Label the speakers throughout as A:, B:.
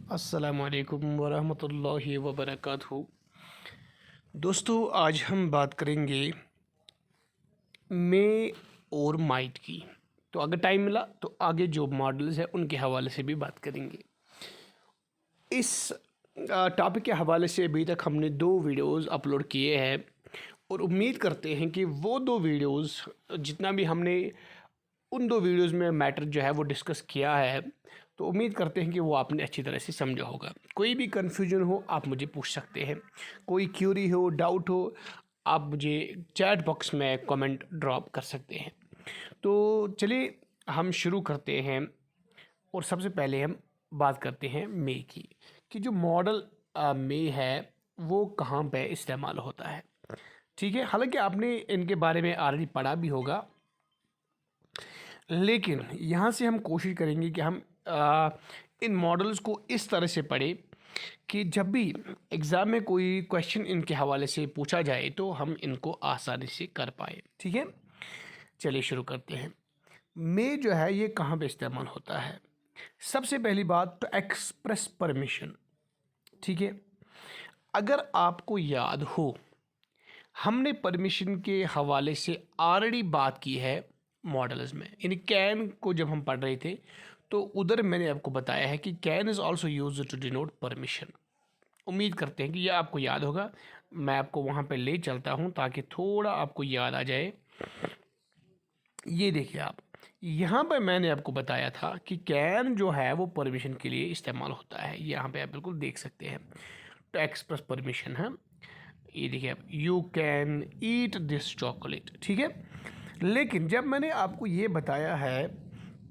A: अस्सलामुअलैकुम वरहमतुल्लाहि वबरकातुहू। दोस्तों, आज हम बात करेंगे मे और माइट की। तो अगर टाइम मिला तो आगे जो मॉडल्स हैं उनके हवाले से भी बात करेंगे। इस टॉपिक के हवाले से अभी तक हमने 2 वीडियोस अपलोड किए हैं और उम्मीद करते हैं कि वो 2 वीडियोस जितना भी हमने उन 2 वीडियोस में मैटर जो है वो डिस्कस किया है, तो उम्मीद करते हैं कि वो आपने अच्छी तरह से समझा होगा। कोई भी कन्फ्यूजन हो आप मुझे पूछ सकते हैं, कोई क्यूरी हो, डाउट हो, आप मुझे चैट बॉक्स में कमेंट ड्रॉप कर सकते हैं। तो चलिए हम शुरू करते हैं और सबसे पहले हम बात करते हैं मे की, कि जो मॉडल मे है वो कहाँ पे इस्तेमाल होता है। ठीक है, हालांकि आपने इनके बारे में ऑलरेडी पढ़ा भी होगा, लेकिन यहाँ से हम कोशिश करेंगे कि हम इन मॉडल्स को इस तरह से पढ़ें कि जब भी एग्ज़ाम में कोई क्वेश्चन इनके हवाले से पूछा जाए तो हम इनको आसानी से कर पाए। ठीक है, चलिए शुरू करते हैं। मे जो है ये कहाँ पे इस्तेमाल होता है? सबसे पहली बात तो एक्सप्रेस परमिशन। ठीक है, अगर आपको याद हो हमने परमिशन के हवाले से ऑलरेडी बात की है मॉडल्स में। यानी कैन को जब हम पढ़ रहे थे तो उधर मैंने आपको बताया है कि can is also use to denote permission. उम्मीद करते हैं कि यह आपको याद होगा। मैं आपको वहाँ पे ले चलता हूँ ताकि थोड़ा आपको याद आ जाए। ये देखिए, आप यहाँ पे मैंने आपको बताया था कि कैन जो है वो परमिशन के लिए इस्तेमाल होता है। यहाँ पे आप बिल्कुल देख सकते हैं, तो एक्सप्रेस परमिशन है। ये देखिए आप, you can eat this chocolate. ठीक है, लेकिन जब मैंने आपको ये बताया है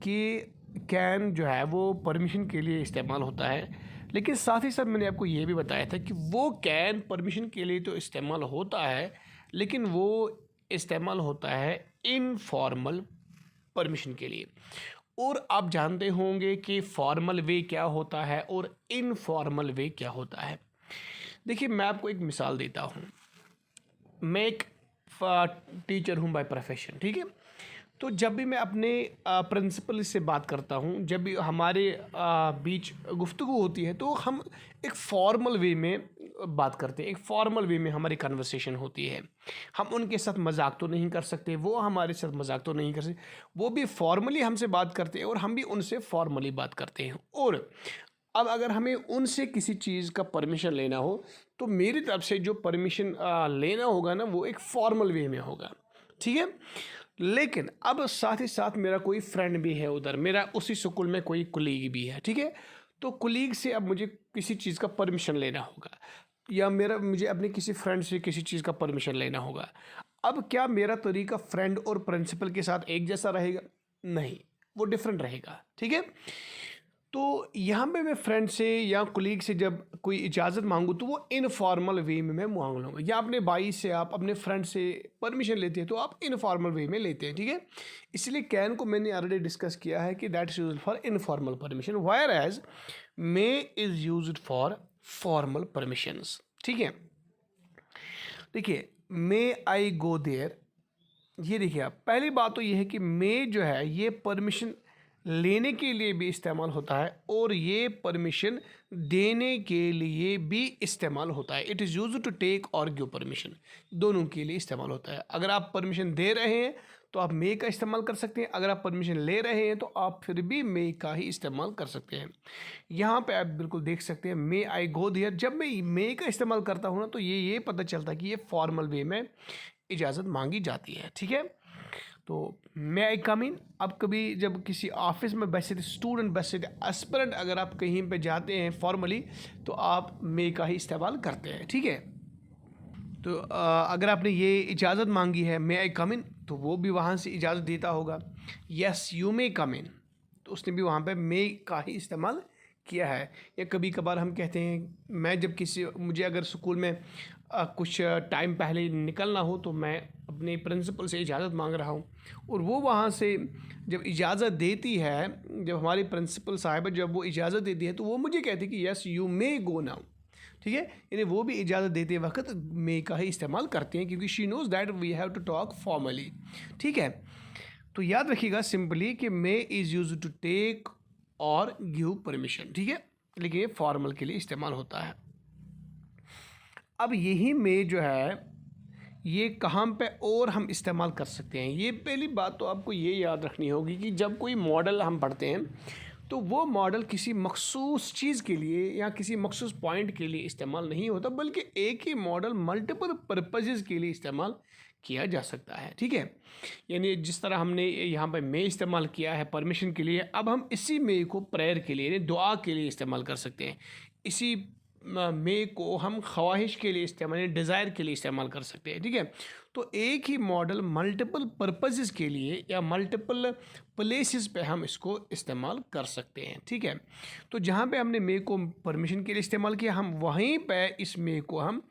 A: कि कैन जो है वो परमिशन के लिए इस्तेमाल होता है, लेकिन साथ ही साथ मैंने आपको ये भी बताया था कि वो कैन परमिशन के लिए तो इस्तेमाल होता है, लेकिन वो इस्तेमाल होता है इनफॉर्मल परमिशन के लिए। और आप जानते होंगे कि फॉर्मल वे क्या होता है और इनफॉर्मल वे क्या होता है। देखिए, मैं आपको एक मिसाल देता हूँ। मैं एक टीचर हूँ बाय प्रोफेशन। ठीक है, तो जब भी मैं अपने प्रिंसिपल से बात करता हूँ, जब भी हमारे बीच गुफ्तगू होती है, तो हम एक फॉर्मल वे में बात करते हैं। एक फॉर्मल वे में हमारी कन्वर्सेशन होती है। हम उनके साथ मजाक तो नहीं कर सकते, वो हमारे साथ मजाक तो नहीं कर सकते। वो भी फॉर्मली हमसे बात करते हैं और हम भी उनसे फॉर्मली बात करते हैं। और अब अगर हमें उनसे किसी चीज़ का परमिशन लेना हो तो मेरी तरफ से जो परमिशन लेना होगा ना, वो एक फॉर्मल वे में होगा। ठीक है, लेकिन अब साथ ही साथ मेरा कोई फ्रेंड भी है उधर, मेरा उसी स्कूल में कोई कुलीग भी है। ठीक है, तो कुलीग से अब मुझे किसी चीज़ का परमिशन लेना होगा, या मुझे अपने किसी फ्रेंड से किसी चीज़ का परमिशन लेना होगा। अब क्या मेरा तरीका फ्रेंड और प्रिंसिपल के साथ एक जैसा रहेगा? नहीं, वो डिफरेंट रहेगा। ठीक है, तो यहाँ पे मैं फ्रेंड से या कुलीग से जब कोई इजाज़त मांगूँ तो वो इनफॉर्मल वे में मैं मांग लूँगा, या अपने भाई से, आप अपने फ्रेंड से परमिशन लेते हैं तो आप इनफॉर्मल वे में लेते हैं। ठीक है, इसलिए कैन को मैंने ऑलरेडी डिस्कस किया है कि that is used for informal permission, whereas may is used for formal permissions. ठीक है, देखिए, मे आई गो देयर। ये देखिए आप, पहली बात तो ये है कि मे जो है ये परमिशन लेने के लिए भी इस्तेमाल होता है और ये परमिशन देने के लिए भी इस्तेमाल होता है। It is use to take और गिव परमिशन, दोनों के लिए इस्तेमाल होता है। अगर आप परमिशन दे रहे हैं तो आप मे का इस्तेमाल कर सकते हैं, अगर आप परमिशन ले रहे हैं तो आप फिर भी मे का ही इस्तेमाल कर सकते हैं। यहाँ पे आप बिल्कुल देख सकते हैं, मे आई गो देयर। जब मैं मे का इस्तेमाल करता हूँ ना, तो ये पता चलता है कि ये फॉर्मल वे में इजाज़त मांगी जाती है। ठीक है, तो मे आई कम इन। अब कभी जब किसी ऑफिस में बैठे थे स्टूडेंट, बैठे थे एस्पिरेंट, अगर आप कहीं पे जाते हैं फॉर्मली तो आप मे का ही इस्तेमाल करते हैं। ठीक है, तो अगर आपने ये इजाज़त मांगी है मे आई कम इन, तो वो भी वहाँ से इजाज़त देता होगा। यस यू मे कम इन, तो उसने भी वहाँ पे मे का ही इस्तेमाल किया है। या कभी कभार हम कहते हैं, मैं जब मुझे अगर स्कूल में कुछ टाइम पहले निकलना हो तो मैं अपने प्रिंसिपल से इजाज़त मांग रहा हूँ, और वो वहाँ से जब इजाज़त देती है, जब हमारी प्रिंसिपल साहिबा जब वो इजाज़त देती है तो वो मुझे कहती है कि yes you may go now. ठीक है, यानी वो भी इजाज़त देते वक्त मे का ही इस्तेमाल करते हैं, क्योंकि she knows that we have to talk formally. ठीक है, तो याद रखिएगा सिंपली कि may is use to take और गिव परमिशन। ठीक है, लेकिन ये फॉर्मल के लिए इस्तेमाल होता है। अब यही में जो है ये कहाँ पे और हम इस्तेमाल कर सकते हैं, ये पहली बात तो आपको ये याद रखनी होगी कि जब कोई मॉडल हम पढ़ते हैं तो वो मॉडल किसी मखसूस चीज़ के लिए या किसी मखसूस पॉइंट के लिए इस्तेमाल नहीं होता, बल्कि एक ही मॉडल मल्टीपल पर्पजेज़ के लिए इस्तेमाल किया जा सकता है। ठीक है, यानी जिस तरह हमने यहाँ पे मे इस्तेमाल किया है परमिशन के लिए, अब हम इसी मे को प्रेयर के लिए यानी दुआ के लिए इस्तेमाल कर सकते हैं। इसी मे को हम ख्वाहिश के लिए इस्तेमाल यानी डिज़ायर के लिए इस्तेमाल कर सकते हैं। ठीक है, तो एक ही मॉडल मल्टीपल पर्पजेज़ के लिए या मल्टीपल प्लेसेस पे हम इसको इस्तेमाल कर सकते हैं। ठीक है, तो जहाँ पे हमने मे को परमिशन के लिए इस्तेमाल किया, हम वहीं पे इस मे को हम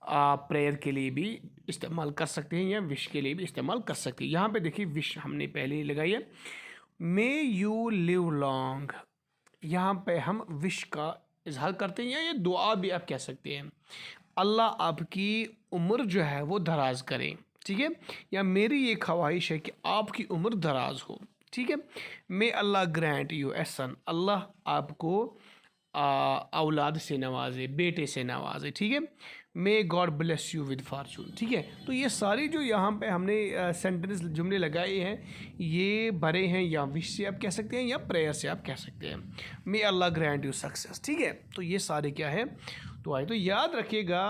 A: प्रेयर के लिए भी इस्तेमाल कर सकते हैं या विश के लिए भी इस्तेमाल कर सकते हैं। यहाँ पे देखिए विश हमने पहले ही लगाई है, मे यू लिव लॉन्ग, यहाँ पे हम विश का इजहार करते हैं या ये दुआ भी आप कह सकते हैं, अल्लाह आपकी उम्र जो है वो दराज करें। ठीक है, या मेरी ये ख्वाहिश है कि आपकी उम्र दराज हो। ठीक है, मे अल्लाह ग्रांट यू ए सन, अल्लाह आपको औलाद से नवाजे, बेटे से नवाजे। ठीक है, may God bless you with Fortune. ठीक है, तो ये सारी जो यहाँ पे हमने सेंटेंस जुमले लगाए हैं ये भरे हैं या विश से आप कह सकते हैं या प्रेयर से आप कह सकते हैं, मे अल्लाह ग्रांट यू सक्सेस। ठीक है, तो ये सारे क्या है तो आए, तो याद रखिएगा।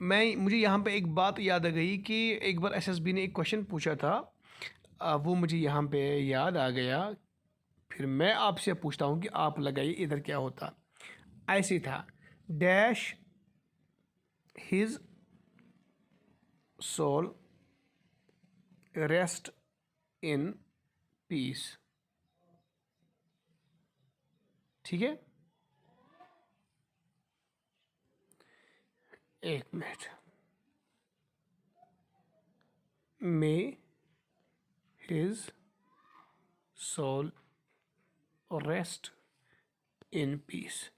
A: मुझे यहाँ पे एक बात याद आ गई कि एक बार एसएसबी ने एक क्वेश्चन पूछा था, वो मुझे यहाँ पे याद आ गया, फिर मैं आपसे पूछता हूँ कि आप लगाइए इधर क्या होता। ऐसे था, dash his soul rest in peace. ठीक है, एक minute, may his soul rest in peace,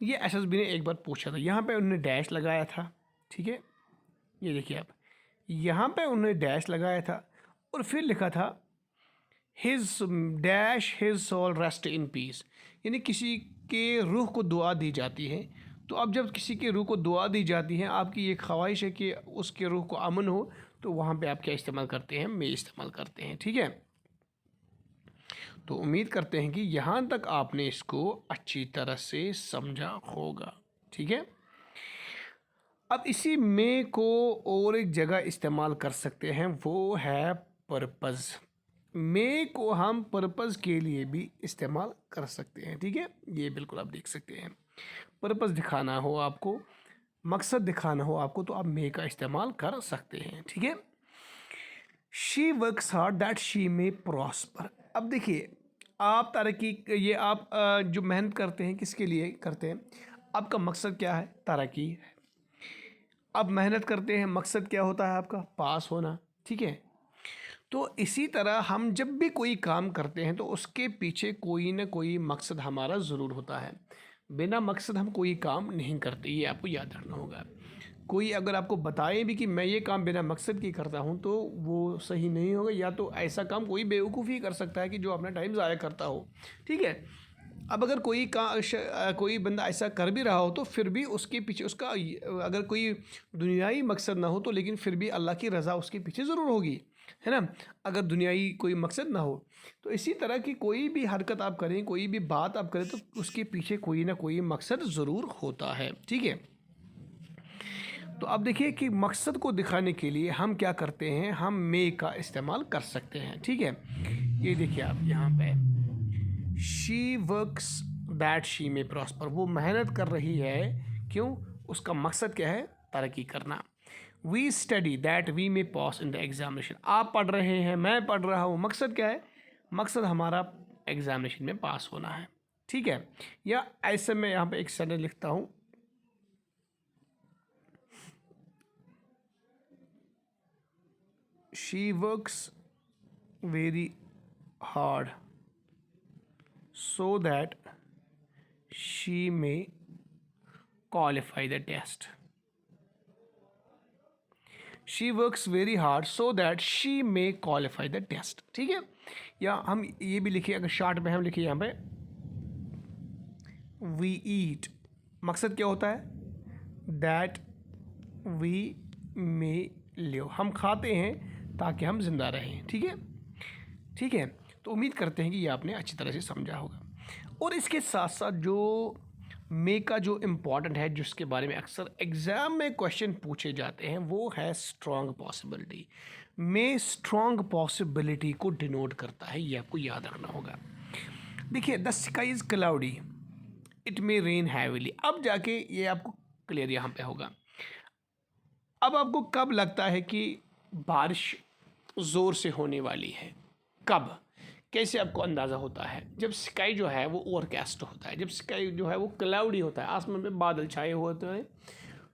A: ये एसएसबी ने एक बार पूछा था, यहाँ पे उन्होंने डैश लगाया था। ठीक है, ये देखिए आप, यहाँ पे उन्होंने डैश लगाया था और फिर लिखा था his dash his soul rest in peace, यानी किसी के रूह को दुआ दी जाती है। तो अब जब किसी के रूह को दुआ दी जाती है, आपकी ये ख्वाहिश है कि उसके रूह को अमन हो, तो वहाँ पे आप क्या इस्तेमाल करते हैं, मे इस्तेमाल करते हैं। ठीक है, तो उम्मीद करते हैं कि यहाँ तक आपने इसको अच्छी तरह से समझा होगा। ठीक है, अब इसी मे को और एक जगह इस्तेमाल कर सकते हैं, वो है पर्पज़। मे को हम पर्पज़ के लिए भी इस्तेमाल कर सकते हैं। ठीक है, ये बिल्कुल आप देख सकते हैं, पर्पज़ दिखाना हो आपको, मकसद दिखाना हो आपको, तो आप मे का इस्तेमाल कर सकते हैं। ठीक है, she works hard that she may prosper. अब देखिए, आप तरक्की, ये आप जो मेहनत करते हैं किसके लिए करते हैं, आपका मकसद क्या है, तरक्की। अब मेहनत करते हैं, मकसद क्या होता है आपका, पास होना। ठीक है, तो इसी तरह हम जब भी कोई काम करते हैं तो उसके पीछे कोई ना कोई मकसद हमारा ज़रूर होता है, बिना मकसद हम कोई काम नहीं करते, ये आपको याद रखना होगा। कोई अगर आपको बताए भी कि मैं ये काम बिना मकसद की करता हूँ तो वो सही नहीं होगा, या तो ऐसा काम कोई बेवकूफ़ी कर सकता है कि जो अपना टाइम ज़ाया करता हो। ठीक है, अब अगर कोई बंदा ऐसा कर भी रहा हो तो फिर भी उसके पीछे उसका अगर कोई दुनियाई मकसद ना हो तो लेकिन फिर भी अल्लाह की रज़ा उसके पीछे ज़रूर होगी, है ना, अगर दुनियाई कोई मकसद ना हो। तो इसी तरह की कोई भी हरकत आप करें, कोई भी बात आप करें, तो उसके पीछे कोई ना कोई मकसद ज़रूर होता है। ठीक है, तो अब देखिए कि मकसद को दिखाने के लिए हम क्या करते हैं, हम मे का इस्तेमाल कर सकते हैं। ठीक है, ये देखिए आप यहाँ पे, she works that she may prosper, वो मेहनत कर रही है, क्यों, उसका मकसद क्या है, तरक्की करना। We study that we may pass in the examination, आप पढ़ रहे हैं, मैं पढ़ रहा हूँ, मकसद क्या है, मकसद हमारा एग्जामिनेशन में पास होना है। ठीक है, या ऐसे में यहाँ पे एक सेंटेंस लिखता हूँ, she works very hard so that she may qualify the test. She works very hard so that she may qualify the test. ठीक है, या हम ये भी लिखिए, अगर शॉर्ट में हम लिखिए यहाँ पे, वी ईट, मकसद क्या होता है? दैट वी मे लिव, हम खाते हैं ताकि हम जिंदा रहें। ठीक है, ठीक है। तो उम्मीद करते हैं कि ये आपने अच्छी तरह से समझा होगा। और इसके साथ साथ जो मे का जो इम्पॉर्टेंट है, जिसके बारे में अक्सर एग्ज़ाम में क्वेश्चन पूछे जाते हैं, वो है स्ट्रॉन्ग पॉसिबिलिटी। मे स्ट्रॉन्ग पॉसिबिलिटी को डिनोट करता है, ये आपको याद रखना होगा। देखिए, the sky is cloudy, it may rain heavily, अब जाके ये आपको क्लियर यहाँ पे होगा। अब आपको कब लगता है कि बारिश ज़ोर से होने वाली है? कब, कैसे आपको अंदाज़ा होता है? जब स्काई जो है वो ओवरकास्ट होता है, जब स्काई जो है वो क्लाउडी होता है, आसमान पे बादल छाए हुए होते हैं।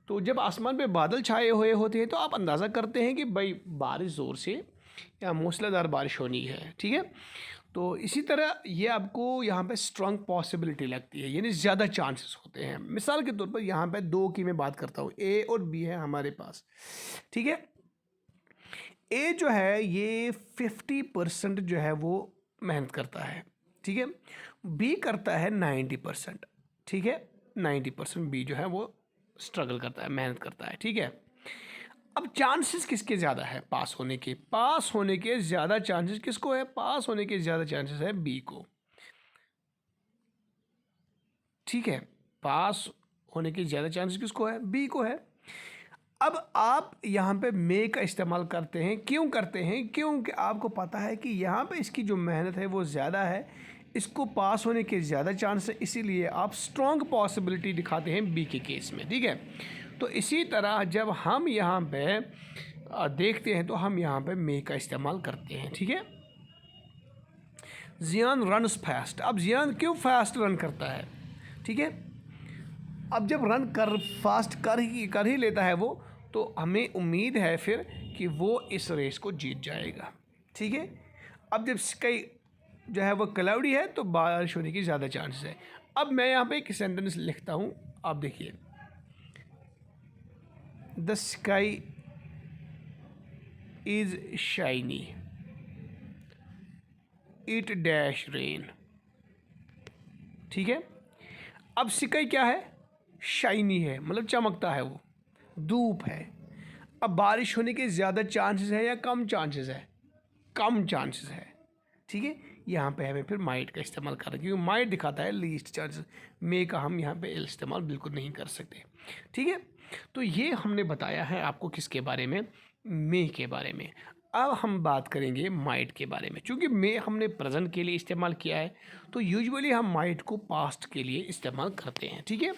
A: तो जब आसमान पे बादल छाए हुए होते हैं तो आप अंदाज़ा करते हैं कि भाई बारिश ज़ोर से या मूसलाधार बारिश होनी है। ठीक है, तो इसी तरह ये आपको यहाँ पे स्ट्रॉन्ग पॉसिबिलिटी लगती है, यानी ज़्यादा चांसेस होते हैं। मिसाल के तौर पर यहाँ पे दो की मैं बात करता हूँ, ए और बी है हमारे पास। ठीक है, ए जो है ये 50% जो है वो मेहनत करता है। ठीक है, बी करता है 90%। ठीक है, 90% बी जो है वो स्ट्रगल करता है, मेहनत करता है। ठीक है, अब चांसेस किसके ज़्यादा है पास होने के? पास होने के ज़्यादा चांसेस किसको है? पास होने के ज़्यादा चांसेस है बी को। ठीक है, पास होने के ज़्यादा चांसेस किसको है? बी को है। अब आप यहाँ पे मे का इस्तेमाल करते हैं, क्यों करते हैं? क्योंकि आपको पता है कि यहाँ पे इसकी जो मेहनत है वो ज़्यादा है, इसको पास होने के ज़्यादा चांस है, इसीलिए आप स्ट्रॉन्ग पॉसिबिलिटी दिखाते हैं बी के केस में। ठीक है, तो इसी तरह जब हम यहाँ पे देखते हैं तो हम यहाँ पे मे का इस्तेमाल करते हैं। ठीक है, जियान रन्स फास्ट, अब जियान क्यों फास्ट रन करता है? ठीक है, अब जब रन फास्ट कर ही लेता है वो, तो हमें उम्मीद है फिर कि वो इस रेस को जीत जाएगा। ठीक है, अब जब स्काई जो है वो क्लाउडी है तो बारिश होने की ज़्यादा चांसेस है। अब मैं यहाँ पे एक सेंटेंस लिखता हूँ, आप देखिए, the sky is shiny, it dash rain. ठीक है, अब स्काई क्या है? शाइनी है, मतलब चमकता है, वो धूप है। अब बारिश होने के ज़्यादा चांसेस है या कम चांसेस है? कम चांसेस है। ठीक है, यहाँ पे हमें फिर माइट का इस्तेमाल करना, क्योंकि माइट दिखाता है लीस्ट चांसेस। मे का हम यहाँ पे इस्तेमाल बिल्कुल नहीं कर सकते। ठीक है, तो ये हमने बताया है आपको किसके बारे में? मे के बारे में। अब हम बात करेंगे माइट के बारे में। चूँकि मे हमने प्रेजेंट के लिए इस्तेमाल किया है, तो यूजुअली हम माइट को पास्ट के लिए इस्तेमाल करते हैं। ठीक है,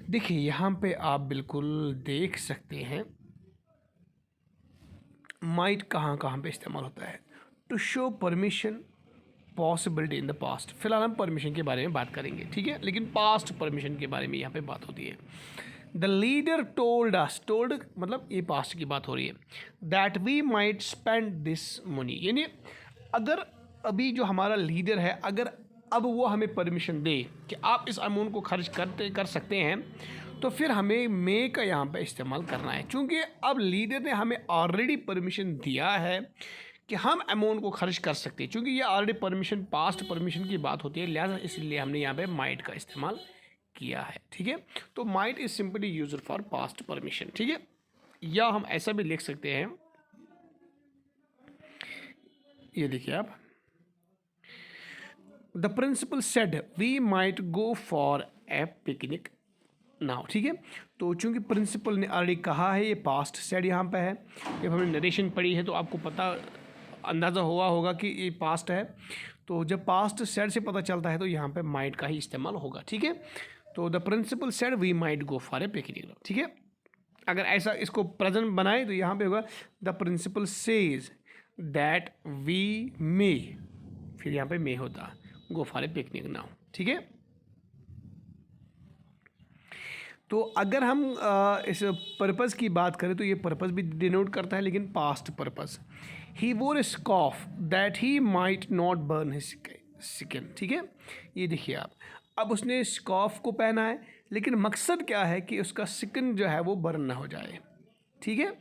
A: देखिए यहाँ पे आप बिल्कुल देख सकते हैं माइट कहाँ कहाँ पे इस्तेमाल होता है। To show permission, possibility in the past. फिलहाल हम परमिशन के बारे में बात करेंगे। ठीक है, लेकिन पास्ट परमिशन के बारे में यहाँ पे बात होती है। The leader told us, told मतलब ये पास्ट की बात हो रही है, that we might spend this money, यानी अगर अभी जो हमारा लीडर है, अगर अब वो हमें परमिशन दे कि आप इस अमाउंट को खर्च कर सकते हैं, तो फिर हमें मे का यहाँ पे इस्तेमाल करना है। क्योंकि अब लीडर ने हमें ऑलरेडी परमिशन दिया है कि हम अमाउंट को खर्च कर सकते हैं। चूँकि ये ऑलरेडी परमिशन, पास्ट परमिशन की बात होती है, लिहाजा इसलिए हमने यहाँ पे माइट का इस्तेमाल किया है। ठीक है, तो might is simply used for past permission. ठीक है, या हम ऐसा भी लिख सकते हैं, ये देखिए आप, the principal said we might go for a picnic now. ठीक है, तो चूंकि प्रिंसिपल ने ऑलरेडी कहा है, ये पास्ट सेड यहाँ पे है। जब हमने नरेशन पढ़ी है तो आपको पता अंदाज़ा हुआ होगा कि ये पास्ट है, तो जब पास्ट सेड से पता चलता है तो यहाँ पे माइट का ही इस्तेमाल होगा। ठीक है, तो the principal said we might go for a picnic. ठीक है, अगर ऐसा इसको प्रेजेंट बनाए तो यहाँ पे होगा the principal says that we may, फिर यहाँ पे मे होता, go for a picnic now. ठीक है, तो अगर हम इस पर्पज़ की बात करें तो ये पर्पज़ भी डिनोट करता है, लेकिन past purpose. He wore a scarf that he might not burn his skin. ठीक है, ये देखिए आप, अब उसने स्कॉफ को पहना है, लेकिन मकसद क्या है कि उसका स्किन जो है वो बर्न ना हो जाए। ठीक है,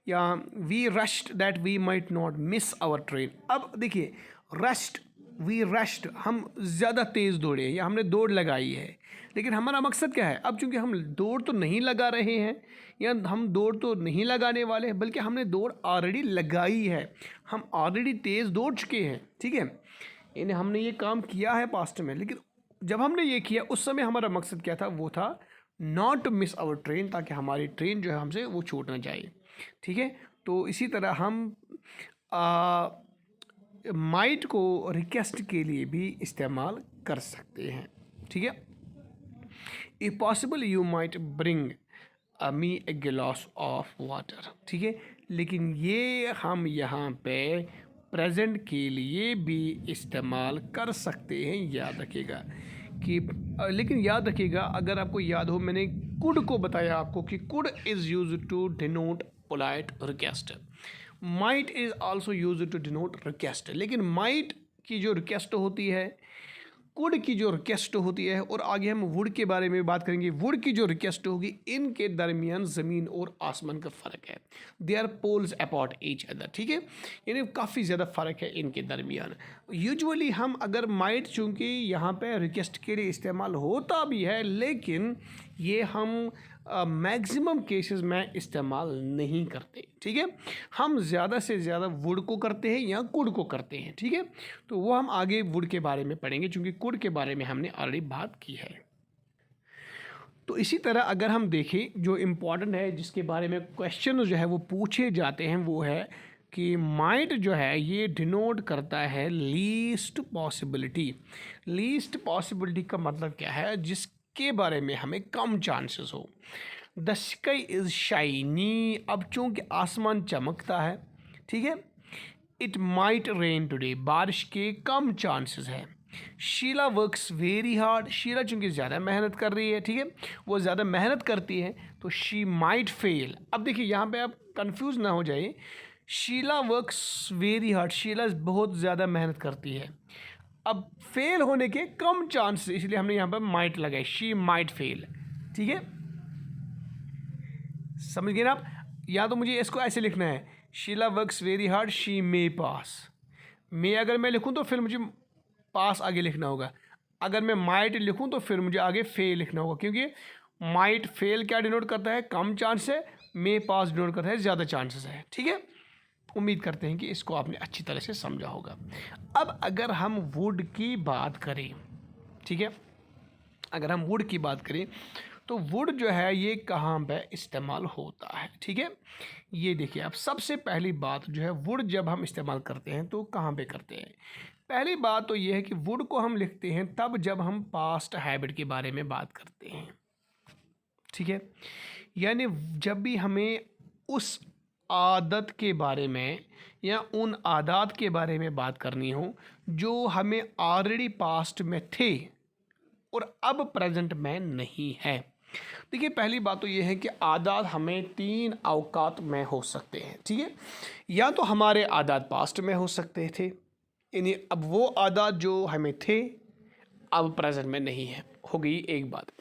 A: या we rushed that we might not miss our train. अब देखिए, रश्ड वी रश्ड, हम ज़्यादा तेज़ दौड़े या हमने दौड़ लगाई है, लेकिन हमारा मकसद क्या है? अब चूंकि हम दौड़ तो नहीं लगा रहे हैं या हम दौड़ तो नहीं लगाने वाले हैं, बल्कि हमने दौड़ ऑलरेडी लगाई है, हम ऑलरेडी तेज़ दौड़ चुके हैं, ठीक है, यानी हमने ये काम किया है पास्ट में। लेकिन जब हमने ये किया उस समय हमारा मकसद क्या था? वो था not to miss our train, ताकि हमारी ट्रेन जो है हमसे वो छूट ना जाए, ठीक है। तो इसी तरह हम माइट को रिक्वेस्ट के लिए भी इस्तेमाल कर सकते हैं, ठीक है। If possible you might bring me a glass of water, ठीक है। लेकिन ये हम यहाँ पे प्रेजेंट के लिए भी इस्तेमाल कर सकते हैं, याद रखिएगा कि लेकिन याद रखिएगा, अगर आपको याद हो, मैंने कुड को बताया आपको कि could is use to denote polite request, might is also use to denote request. लेकिन माइट की जो रिक्वेस्ट होती है, कुड की जो रिक्वेस्ट होती है, और आगे हम वुड के बारे में बात करेंगे, वुड की जो रिक्वेस्ट होगी, इनके दरमियान ज़मीन और आसमान का फ़र्क है। They are poles apart each other, ठीक है, यानी काफ़ी ज़्यादा फ़र्क है इनके दरमियान। यूजुअली हम अगर माइट चूँकि यहाँ पे रिक्वेस्ट के लिए इस्तेमाल होता भी है, लेकिन ये हम मैक्सिमम केसेस में इस्तेमाल नहीं करते, ठीक है। हम ज़्यादा से ज़्यादा वुड को करते हैं या कुड को करते हैं, ठीक है। तो वो हम आगे वुड के बारे में पढ़ेंगे, क्योंकि कुड के बारे में हमने ऑलरेडी बात की है। तो इसी तरह अगर हम देखें, जो इम्पोर्टेंट है जिसके बारे में क्वेश्चन जो है वो पूछे जाते हैं, वो है कि माइट जो है ये डिनोट करता है लीस्ट पॉसिबिलिटी। लीस्ट पॉसिबिलिटी का मतलब क्या है? जिसके बारे में हमें कम चांसेस हो। द स्काई इज़ शाइनी, अब चूँकि आसमान चमकता है, ठीक है। इट माइट रेन टुडे, बारिश के कम चांसेस है। Sheela works very hard, Sheela चूँकि ज़्यादा मेहनत कर रही है, ठीक है, वो ज़्यादा मेहनत करती है, तो शी माइट फेल। अब देखिए यहाँ पे आप कंफ्यूज ना हो जाइए, Sheela works very hard, Sheela बहुत ज़्यादा मेहनत करती है, अब फेल होने के कम चांस, इसलिए हमने यहाँ पर माइट लगाई, शी माइट फेल, ठीक है। समझ गए ना आप? या तो मुझे इसको ऐसे लिखना है, Sheela works very hard, she may pass. May अगर मैं लिखूँ तो फिर मुझे पास आगे लिखना होगा, अगर मैं माइट लिखूँ तो फिर मुझे आगे फेल लिखना होगा, क्योंकि माइट फेल क्या डिनोट करता है? कम चांस है। मे पास डिनोट करता है ज़्यादा चांसेस है, ठीक है। उम्मीद करते हैं कि इसको आपने अच्छी तरह से समझा होगा। अब अगर हम वुड की बात करें, ठीक है, अगर हम वुड की बात करें तो वुड जो है ये कहाँ पे इस्तेमाल होता है, ठीक है। ये देखिए, आप सबसे पहली बात जो है, वुड जब हम इस्तेमाल करते हैं तो कहाँ पे करते हैं? पहली बात तो ये है कि वुड को हम लिखते हैं तब जब हम पास्ट हैबिट के बारे में बात करते हैं, ठीक है। यानी जब भी हमें उस आदत के बारे में या उन आदत के बारे में बात करनी हो जो हमें ऑलरेडी पास्ट में थे और अब प्रेजेंट में नहीं है। देखिए, पहली बात तो ये है कि आदात हमें 3 अवकात में हो सकते हैं, ठीक है। या तो हमारे आदात पास्ट में हो सकते थे, यानी अब वो आदात जो हमें थे अब प्रेजेंट में नहीं है, हो गई एक बात।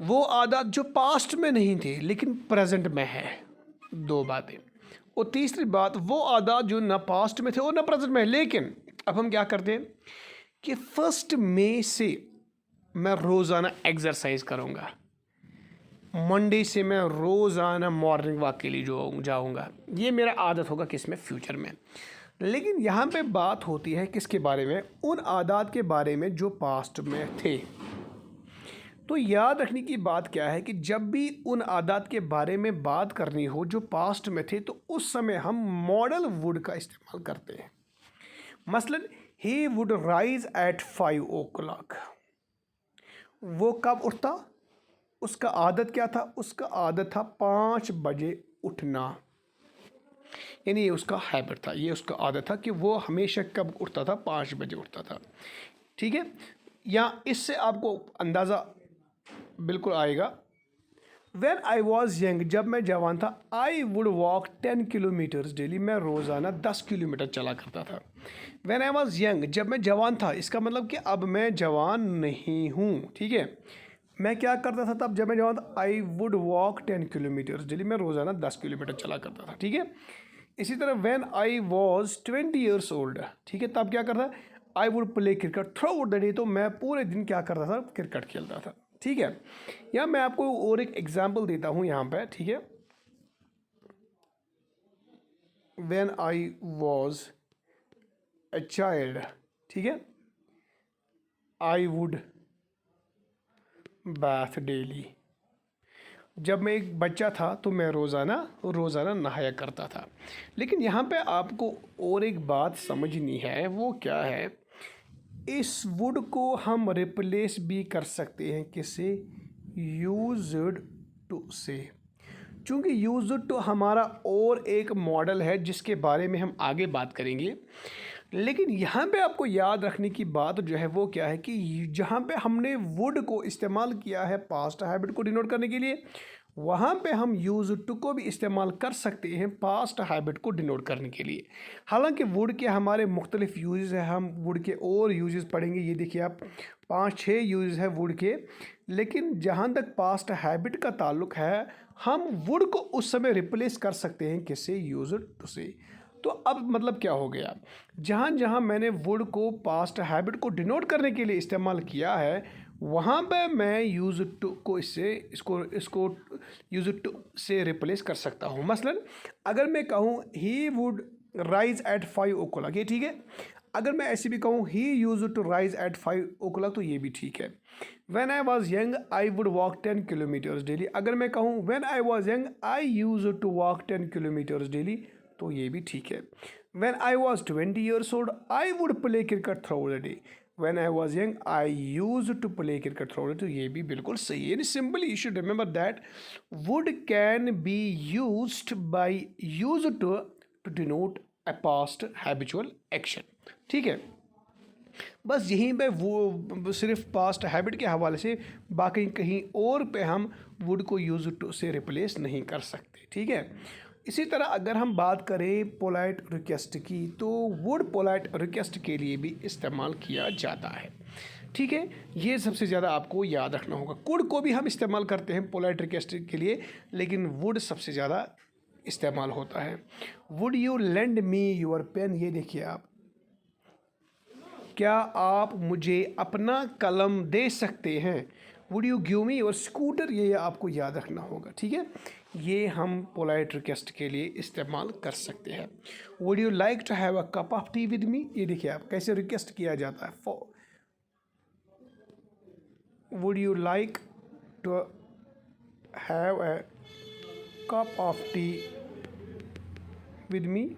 A: वो आदात जो पास्ट में नहीं थे लेकिन प्रेजेंट में है, 2 बातें। और तीसरी बात, वो आदात जो ना पास्ट में थे और ना प्रेजेंट में है, लेकिन अब हम क्या करते हैं कि 1 मई से मैं रोज़ाना एक्सरसाइज करूँगा, मंडे से मैं रोज़ाना मॉर्निंग वॉक के लिए जो जाऊँगा, ये मेरा आदत होगा किस में? फ्यूचर में। लेकिन यहाँ पे बात होती है किसके बारे में? उन आदत के बारे में जो पास्ट में थे। तो याद रखने की बात क्या है कि जब भी उन आदत के बारे में बात करनी हो जो पास्ट में थे, तो उस समय हम मॉडल वुड का इस्तेमाल करते हैं। मसलन, he would rise at 5 o'clock, वो कब उठता? उसका आदत क्या था? उसका आदत था 5 बजे उठना, यानी ये उसका हैबिट था, ये उसका आदत था कि वो हमेशा कब उठता था? 5 बजे उठता था, ठीक है। या इससे आपको अंदाज़ा बिल्कुल आएगा, वेन आई वॉज यंग, जब मैं जवान था, आई वुड वॉक 10 किलोमीटर्स डेली, मैं रोज़ाना 10 किलोमीटर चला करता था। वेन आई वॉज यंग, जब मैं जवान था, इसका मतलब कि अब मैं जवान नहीं हूँ, ठीक है। मैं क्या करता था तब जब मैं जवान था? आई वुड वॉक 10 किलोमीटर्स डेली, मैं रोज़ाना 10 किलोमीटर चला करता था, ठीक है। इसी तरह when I was 20 years old, ठीक है, तब क्या करता? I would play cricket through out the day, तो मैं पूरे दिन क्या करता था, क्रिकेट खेलता था। ठीक है, या मैं आपको और एक एग्जांपल देता हूँ यहाँ पे। ठीक है, when I was a child, ठीक है, आई वुड बाथ डेली। जब मैं एक बच्चा था तो मैं रोज़ाना नहाया करता था। लेकिन यहाँ पे आपको और एक बात समझनी है, वो क्या है, इस वुड को हम रिप्लेस भी कर सकते हैं किससे, यूज्ड टू से। चूँकि यूज्ड टू हमारा और एक मॉडल है जिसके बारे में हम आगे बात करेंगे। लेकिन यहाँ पे आपको याद रखने की बात जो है वो क्या है कि जहाँ पे हमने वुड को इस्तेमाल किया है पास्ट हैबिट को डिनोट करने के लिए, वहाँ पे हम यूज टू को भी इस्तेमाल कर सकते हैं पास्ट हैबिट को डिनोट करने के लिए। हालांकि वुड के हमारे मुख्तलिफ यूजेस हैं, हम वुड के और यूजेस पढ़ेंगे। ये देखिए आप 5-6 यूजेस हैं वुड के। लेकिन जहाँ तक पास्ट हैबिट का ताल्लुक है, हम वुड को उस समय रिप्लेस कर सकते हैं किससे, यूज टू से। तो अब मतलब क्या हो गया, जहाँ जहाँ मैंने वुड को पास्ट हैबिट को डिनोट करने के लिए इस्तेमाल किया है, वहाँ पे मैं यूज टू को इसको यूज टू से रिप्लेस कर सकता हूँ। मसलन अगर मैं कहूँ he would rise at 5 o'clock, ये ठीक है। अगर मैं ऐसे भी कहूँ he use to rise at 5 o'clock, तो ये भी ठीक है। When I was young I would walk 10 kilometres daily. अगर मैं कहूँ when I was young I use to walk 10 kilometres daily, तो ये भी ठीक है। When I was 20 years old, I would play cricket throughout the day. When I was young, I used to play cricket throughout the day. तो ये भी बिल्कुल सही है। Simply you should remember that would can be used by used to denote a past habitual action. ठीक है, बस यहीं पे वो सिर्फ पास्ट हैबिट के हवाले से, बाकी कहीं और पे हम वुड को यूज टू से रिप्लेस नहीं कर सकते। ठीक है, इसी तरह अगर हम बात करें पोलाइट रिक्वेस्ट की, तो वुड पोलाइट रिक्वेस्ट के लिए भी इस्तेमाल किया जाता है। ठीक है, ये सबसे ज़्यादा आपको याद रखना होगा। कुड को भी हम इस्तेमाल करते हैं पोलाइट रिक्वेस्ट के लिए, लेकिन वुड सबसे ज़्यादा इस्तेमाल होता है। Would you lend me your pen, ये देखिए आप, क्या आप मुझे अपना कलम दे सकते हैं। Would you give me your scooter, ये आपको याद रखना होगा। ठीक है, ये हम पोलाइट रिक्वेस्ट के लिए इस्तेमाल कर सकते हैं। Would you like to have a cup of tea with me, ये देखिए आप कैसे रिक्वेस्ट किया जाता है। Would you like to have a cup of tea with me,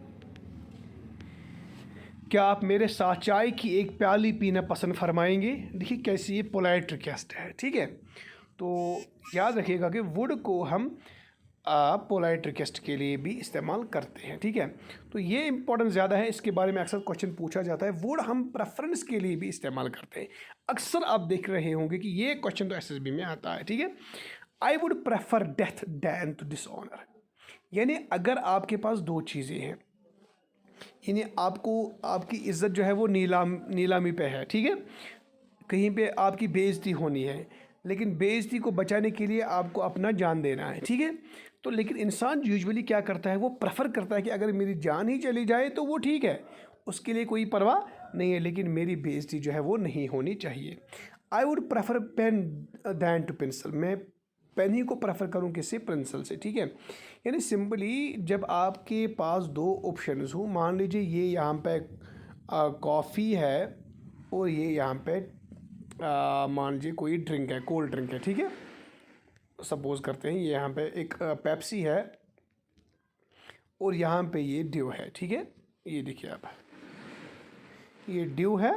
A: क्या आप मेरे साथ चाय की एक प्याली पीना पसंद फरमाएंगे। देखिए कैसी ये पोलाइट रिक्वेस्ट है। ठीक है, तो याद रखिएगा कि वुड को हम पोलाइट रिक्वेस्ट के लिए भी इस्तेमाल करते हैं। ठीक है, तो ये इंपॉर्टेंस ज़्यादा है, इसके बारे में अक्सर क्वेश्चन पूछा जाता है। वुड हम प्रेफरेंस के लिए भी इस्तेमाल करते हैं। अक्सर आप देख रहे होंगे कि ये क्वेश्चन तो एसएसबी में आता है। ठीक है, I would prefer death than to dishonour, यानी अगर आपके पास दो चीज़ें हैं, यानी आपको आपकी इज़्ज़त जो है वो नीलामी पे है। ठीक है, कहीं पे आपकी बेइज्जती होनी है, लेकिन बेइज्जती को बचाने के लिए आपको अपना जान देना है। ठीक है, तो लेकिन इंसान यूजुअली क्या करता है, वो प्रेफर करता है कि अगर मेरी जान ही चली जाए तो वो ठीक है, उसके लिए कोई परवाह नहीं है, लेकिन मेरी बेइज्जती जो है वो नहीं होनी चाहिए। I would prefer pen than to pencil, मैं पेन ही को प्रेफर करूँ किससे, पेंसिल से। ठीक है, यानी सिंपली जब आपके पास दो ऑप्शंस हो, मान लीजिए ये यहाँ पे कॉफ़ी है और ये यहाँ पे मान लीजिए कोई ड्रिंक है, कोल्ड ड्रिंक है। ठीक है, सपोज करते हैं ये यहाँ पे एक पेप्सी है और यहाँ पे ये ड्यू है। ठीक है, ये देखिए आप, ये ड्यू है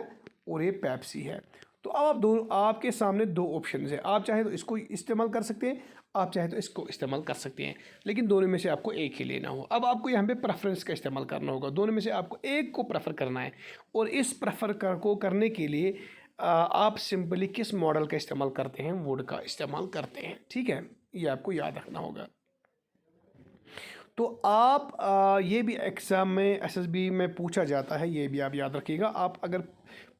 A: और ये पेप्सी है। तो अब आप दोनों, आपके सामने दो ऑप्शन है, आप चाहे तो इसको इस्तेमाल कर सकते हैं, आप चाहे तो इसको इस्तेमाल कर सकते हैं, लेकिन दोनों में से आपको एक ही लेना हो। अब आपको यहाँ पे प्रेफरेंस का इस्तेमाल करना होगा, दोनों में से आपको एक को प्रेफर करना है, और इस प्रेफर को करने के लिए आप सिंपली किस मॉडल का इस्तेमाल करते हैं, वुड का इस्तेमाल करते हैं। ठीक है, ये आपको याद रखना होगा। तो आप ये भी एग्ज़ाम में एसएसबी में पूछा जाता है, ये भी आप याद रखिएगा। आप अगर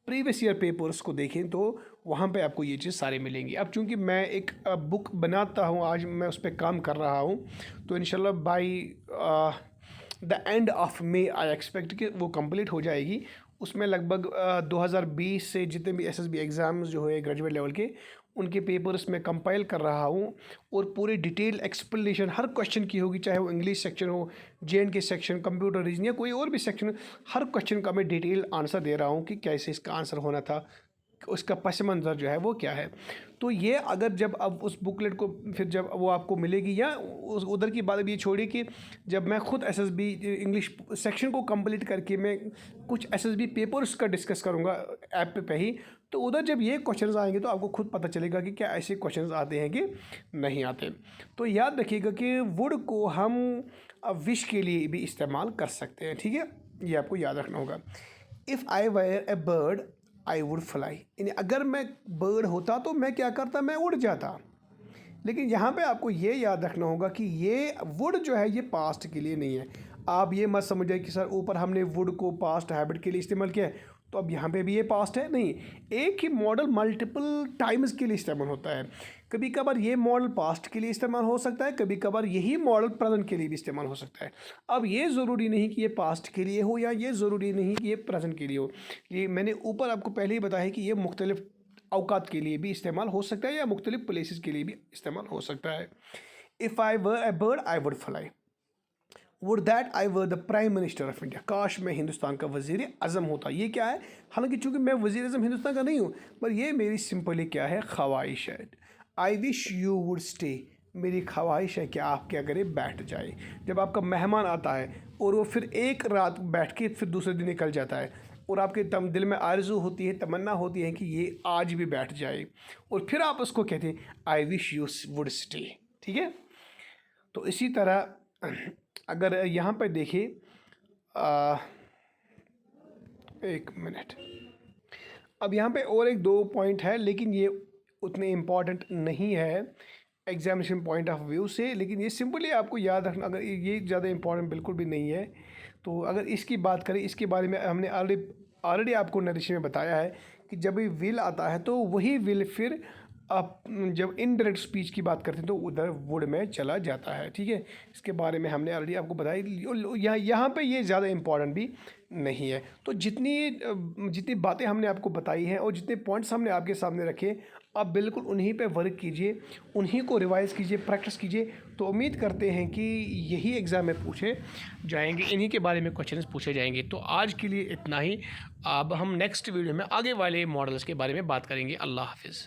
A: प्रीवियस ईयर पेपर्स को देखें तो वहाँ पे आपको ये चीज़ सारे मिलेंगी। अब चूँकि मैं एक बुक बनाता हूँ, आज मैं उस पर काम कर रहा हूँ, तो इंशाल्लाह by the end of May I expect कि वो कंप्लीट हो जाएगी, उसमें लगभग 2020 से जितने भी एसएसबी एग्ज़ाम्स जो है ग्रेजुएट लेवल के, उनके पेपर्स मैं कंपाइल कर रहा हूँ और पूरी डिटेल एक्सप्लेनेशन हर क्वेश्चन की होगी, चाहे वो इंग्लिश सेक्शन हो, जेएंडके सेक्शन, कंप्यूटर रीजनिंग या कोई और भी सेक्शन, हर क्वेश्चन का मैं डिटेल आंसर दे रहा हूँ कि कैसे इसका आंसर होना था, उसका पस मंज़र जो है वो क्या है। तो ये अगर जब अब उस बुकलेट को फिर जब वो आपको मिलेगी, या उस उधर की बात अब ये छोड़िए कि जब मैं खुद एसएसबी इंग्लिश सेक्शन को कंप्लीट करके मैं कुछ एसएसबी पेपर्स का डिस्कस करूँगा ऐप पे ही, तो उधर जब ये क्वेश्चंस आएंगे तो आपको खुद पता चलेगा कि क्या ऐसे क्वेश्चंस आते हैं कि नहीं आते। तो याद रखिएगा कि वुड को हम विश के लिए भी इस्तेमाल कर सकते हैं, ठीक है, ये आपको याद रखना होगा। If I were a bird I would fly, यानी अगर मैं बर्ड होता तो मैं क्या करता, मैं उड़ जाता। लेकिन यहाँ पे आपको ये याद रखना होगा कि ये वुड जो है ये पास्ट के लिए नहीं है। आप ये मत समझिए कि सर ऊपर हमने वुड को पास्ट हैबिट के लिए इस्तेमाल किया है तो अब यहाँ पे भी ये पास्ट है, नहीं। एक ही मॉडल मल्टीपल टाइम्स के लिए इस्तेमाल होता है। कभी कभार ये मॉडल पास्ट के लिए इस्तेमाल हो सकता है, कभी कभार यही मॉडल प्रेजेंट के लिए भी इस्तेमाल हो सकता है। अब ये ज़रूरी नहीं कि ये पास्ट के लिए हो या ये ज़रूरी नहीं कि ये प्रेजेंट के लिए हो। ये मैंने ऊपर आपको पहले ही बताया है कि ये मुख्तलिफ औकात के लिए भी इस्तेमाल हो सकता है या मुख्तलिफ प्लेसेस के लिए भी इस्तेमाल हो सकता है। If I were A bird I would fly, would that I were the prime minister of India, काश मैं हिंदुस्तान का वज़ीर आज़म होता। ये क्या है, हालांकि चूंकि मैं वज़ीर आज़म हिंदुस्तान का नहीं हूँ, पर ये मेरी सिंपली क्या है, ख्वाहिश है। I wish you would stay, मेरी ख्वाहिश है कि आप क्या करें, बैठ जाए। जब आपका मेहमान आता है और वो फिर एक रात बैठ के फिर दूसरे दिन निकल जाता है और आपके दिल में आरज़ू होती है, तमन्ना होती है कि ये आज भी बैठ जाए, और फिर आप उसको कहते हैं I wish you would stay, ठीक है। तो इसी तरह अगर यहाँ पर देखिए, एक मिनट, अब यहाँ पे और एक दो पॉइंट है लेकिन ये उतने इम्पॉर्टेंट नहीं है एग्जामिनेशन पॉइंट ऑफ व्यू से, लेकिन ये सिंपली आपको याद रखना, अगर ये ज़्यादा इम्पॉर्टेंट बिल्कुल भी नहीं है। तो अगर इसकी बात करें, इसके बारे में हमने ऑलरेडी आपको नरेशन में बताया है कि जब भी विल आता है तो वही विल फिर आप जब इनडायरेक्ट स्पीच की बात करते हैं तो उधर वुड में चला जाता है, ठीक है। इसके बारे में हमने ऑलरेडी आपको बताई। यहाँ पे ये ज़्यादा इम्पॉर्टेंट भी नहीं है। तो जितनी बातें हमने आपको बताई हैं और जितने पॉइंट्स हमने आपके सामने रखे, आप बिल्कुल उन्हीं पे वर्क कीजिए, उन्हीं को रिवाइज़ कीजिए, प्रैक्टिस कीजिए। तो उम्मीद करते हैं कि यही एग्ज़ाम में पूछे जाएंगे, इन्हीं के बारे में क्वेश्चंस पूछे जाएंगे। तो आज के लिए इतना ही। अब हम नेक्स्ट वीडियो में आगे वाले मॉडल्स के बारे में बात करेंगे। अल्लाह हाफिज़।